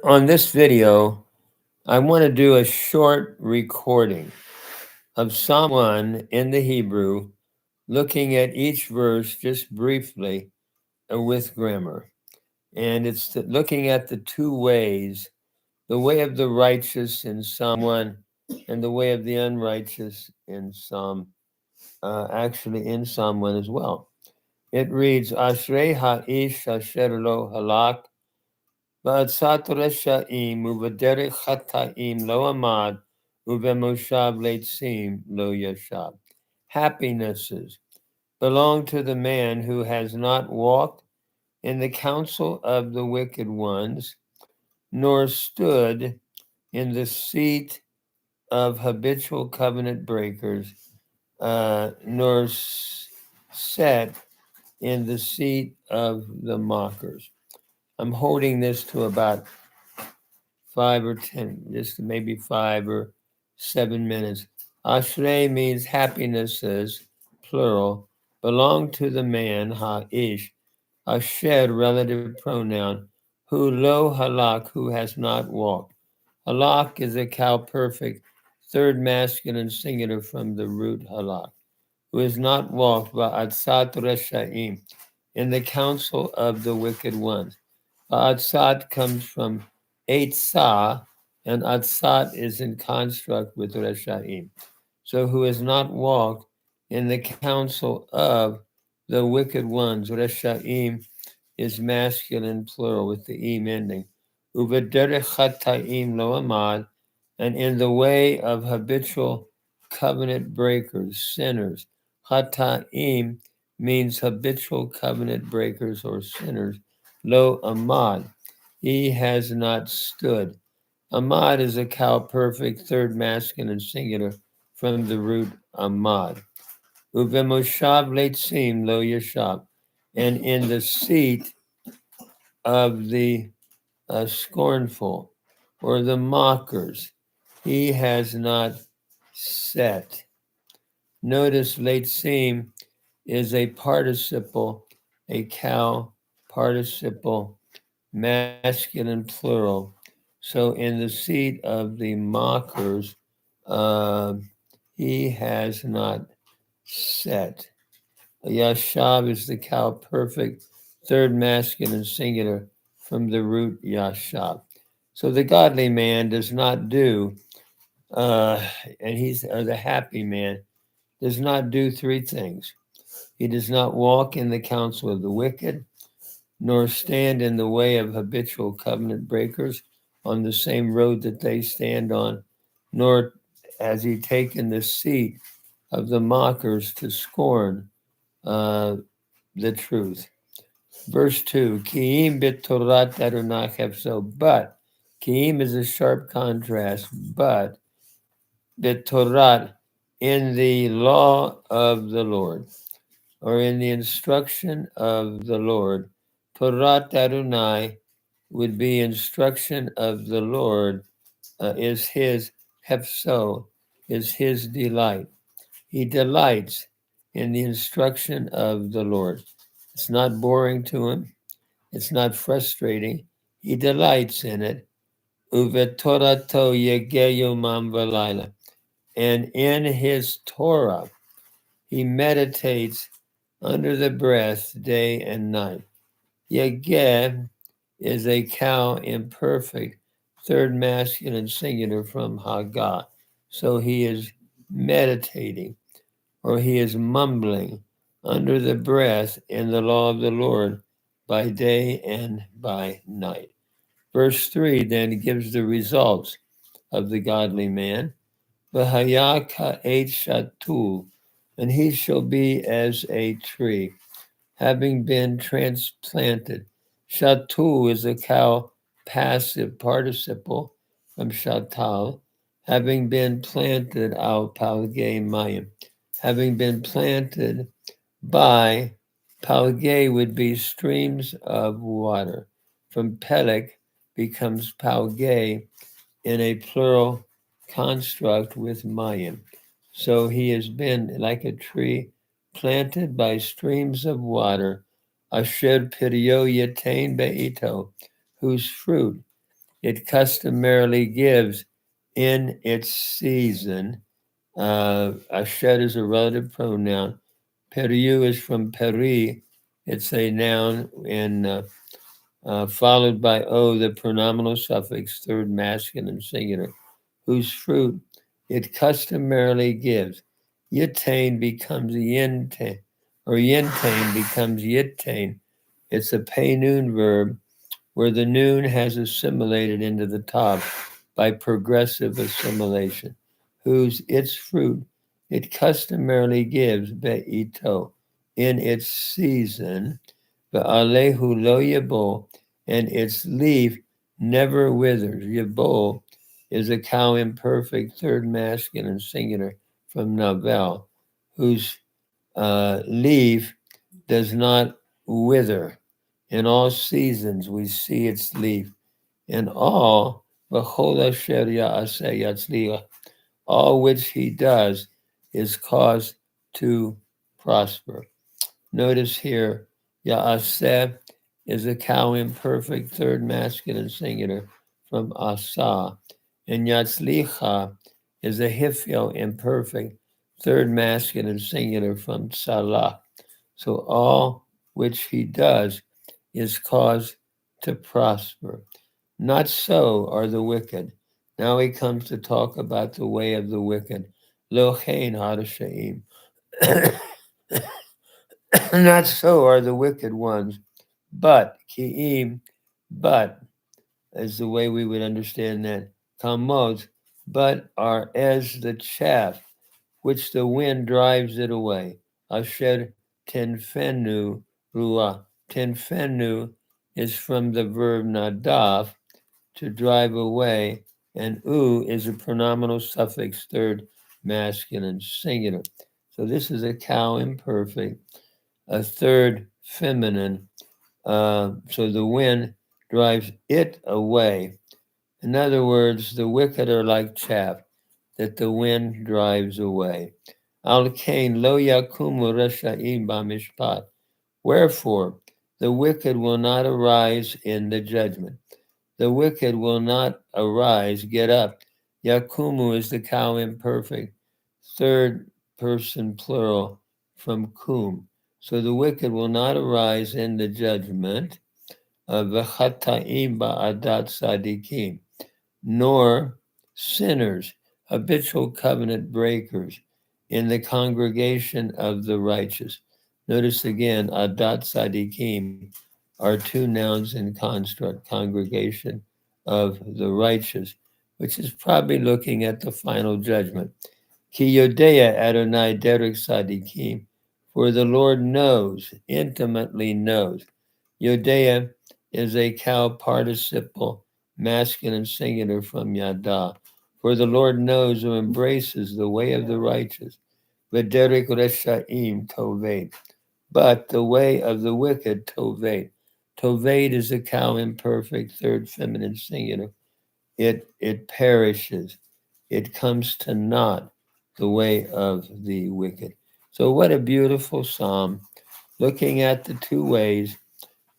On this video, I want to do a short recording of Psalm 1 in the Hebrew, looking at each verse just briefly with grammar. And it's looking at the two ways, the way of the righteous in Psalm 1 and the way of the unrighteous in actually in Psalm 1 as well. It reads, Ashrei ha'ish asher lo halak Ba'atzat Resha'im U'Bederech Chata'im Lo Amad U'Bemoshav Leitzim Lo Yashab. Happinesses belong to the man who has not walked in the counsel of the wicked ones, nor stood in the seat of habitual covenant breakers, nor sat in the seat of the mockers. I'm holding this to about 5 or 10, just maybe 5 or 7 minutes. Ashrei means happinesses, plural, belong to the man, ha'ish, asher, relative pronoun, who lo halak, who has not walked. Halak is a cow perfect, third masculine singular from the root halak, who has not walked ba'atzat reshaim, in the counsel of the wicked ones. Ba'atzat comes from Eitzah, and Atzat is in construct with Reshaim. So who has not walked in the counsel of the wicked ones. Reshaim is masculine plural with the im ending. Uvederech chataim lo amad, and in the way of habitual covenant breakers, sinners. Chataim means habitual covenant breakers or sinners. Lo amad, he has not stood. Amad is a cow perfect, third masculine singular from the root amad. Uvemoshav leitzim lo yashab, and in the seat of the scornful or the mockers, he has not set. Notice leitzim is a participle, a cow participle, masculine plural. So in the seat of the mockers, uh, he has not set. Yashab is the cow perfect, third masculine singular from the root yashab. So the godly man does not do, uh, or the happy man does not do three things. He does not walk in the counsel of the wicked, nor stand in the way of habitual covenant breakers on the same road that they stand on, nor has he taken the seat of the mockers to scorn the truth. Verse 2, Ki'im b'torat Adonai chefso, but, Ki'im is a sharp contrast, but, b'torat, in the law of the Lord, or in the instruction of the Lord. Torat Adonai would be instruction of the Lord, is his hefso, is his delight. He delights in the instruction of the Lord. It's not boring to him. It's not frustrating. He delights in it. Uvetorato yegeyomam v'layla. And in his Torah, he meditates under the breath day and night. Yegeh is a cow imperfect, third masculine singular from Haggah. So he is meditating, or he is mumbling under the breath in the law of the Lord by day and by night. Verse 3 then gives the results of the godly man. V'haya ka'et shatul, and he shall be as a tree, having been transplanted. Shatul is a cow passive participle from shatal, having been planted al palge mayim, having been planted by palge would be streams of water. From pelek becomes palge in a plural construct with mayim. So he has been like a tree planted by streams of water, asher piryo yetain be'ito, whose fruit it customarily gives in its season. Asher is a relative pronoun. Periu is from peri. It's a noun, and followed by o, the pronominal suffix, third masculine singular, whose fruit it customarily gives. Yitain becomes yintain, or yintain becomes yitain. It's a pay noon verb where the noon has assimilated into the top by progressive assimilation, whose its fruit it customarily gives be'ito in its season, be'alehu lo yabo, and its leaf never withers. Yabo is a cow imperfect, third masculine singular from Navel, whose leaf does not wither. In all seasons we see its leaf. In all, all which he does is caused to prosper. Notice here, Ya'aseh is a cow imperfect, third masculine singular from Asa. And Yatzlicha is a Hiphil imperfect, third masculine singular from Salah. So all which he does is caused to prosper. Not so are the wicked. Now he comes to talk about the way of the wicked. Lochein harashaim. Not so are the wicked ones, but ki'im, but is the way we would understand that. Kamot, but are as the chaff which the wind drives it away. Asher tenfenu ruah. Tenfenu is from the verb nadaf, to drive away, and u is a pronominal suffix, third masculine singular. So this is a cow imperfect, a third feminine. So the wind drives it away. In other words, the wicked are like chaff that the wind drives away. Al kain lo yakumu resha'im b'mishpat. Wherefore, the wicked will not arise in the judgment. The wicked will not arise, get up. Yakumu is the cow imperfect, third person plural from kum. So the wicked will not arise in the judgment of v'chata'im ba'adat sadikim, nor sinners, habitual covenant breakers, in the congregation of the righteous. Notice again, adat sadikim are two nouns in construct, congregation of the righteous, which is probably looking at the final judgment. Ki yodea Adonai derek sadikim, for the Lord knows, intimately knows. Yodea is a cow participle, masculine singular from yada. For the Lord knows who embraces the way of the righteous. V'derek reshaim toved. But the way of the wicked, toved. Toved is a cow imperfect, third feminine singular. It perishes. It comes to naught, the way of the wicked. So what a beautiful psalm. Looking at the two ways,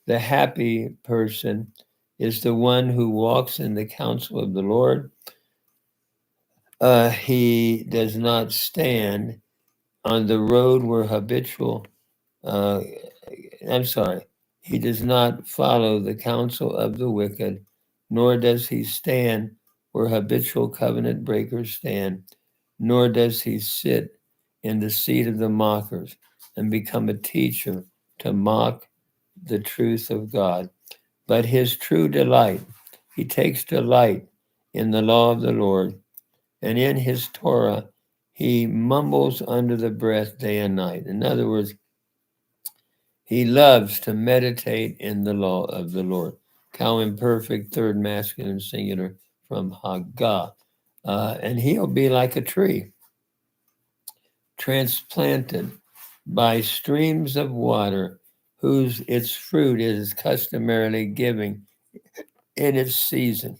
the happy person is the one who walks in the counsel of the Lord. He does not stand on the road where habitual, uh, he does not follow the counsel of the wicked, nor does he stand where habitual covenant breakers stand, nor does he sit in the seat of the mockers and become a teacher to mock the truth of God. But his true delight, he takes delight in the law of the Lord, and in his Torah, he mumbles under the breath day and night. In other words, he loves to meditate in the law of the Lord. Cow imperfect, third masculine singular from Haggah. And he'll be like a tree transplanted by streams of water, whose its fruit is customarily giving in its season.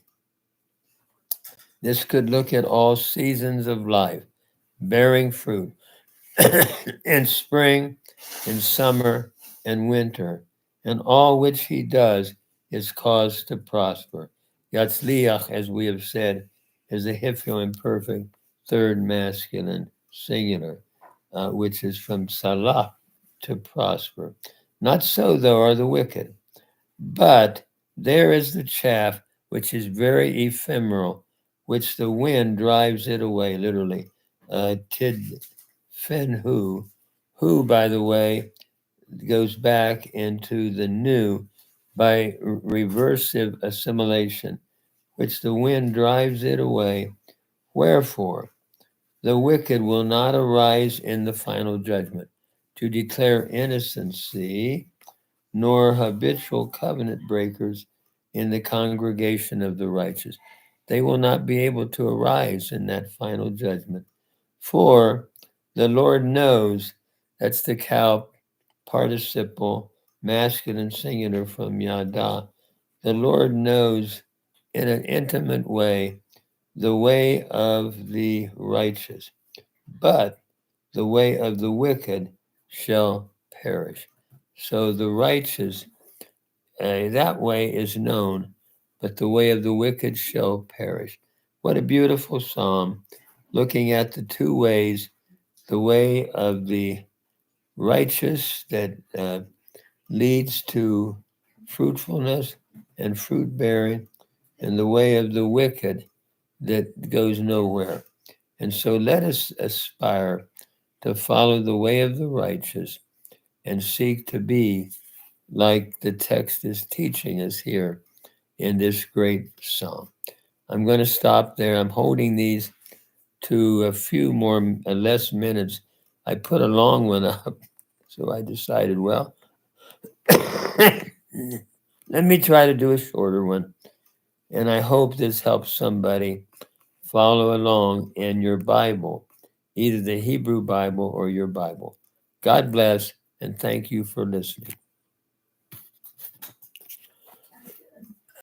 This could look at all seasons of life, bearing fruit in spring, in summer, and winter, and all which he does is caused to prosper. Yatzliach, as we have said, is a Hifil imperfect third masculine singular, which is from salah, to prosper. Not so, though, are the wicked. But there is the chaff, which is very ephemeral, which the wind drives it away, literally. Tid fenhu, who, by the way, goes back into the new by reversive assimilation, which the wind drives it away. Wherefore, the wicked will not arise in the final judgment to declare innocency, nor habitual covenant breakers in the congregation of the righteous. They will not be able to arise in that final judgment. For the Lord knows, that's the cow participle, masculine singular from yada. The Lord knows in an intimate way the way of the righteous, but the way of the wicked shall perish. So the righteous, that way is known, but the way of the wicked shall perish. What a beautiful psalm, looking at the two ways, the way of the righteous that leads to fruitfulness and fruit bearing, and the way of the wicked that goes nowhere. And so let us aspire to follow the way of the righteous and seek to be like the text is teaching us here in this great psalm. I'm going to stop there. I'm holding these to a few more, less minutes. I put a long one up, so I decided, well, let me try to do a shorter one. And I hope this helps somebody follow along in your Bible, either the Hebrew Bible or your Bible. God bless, and thank you for listening.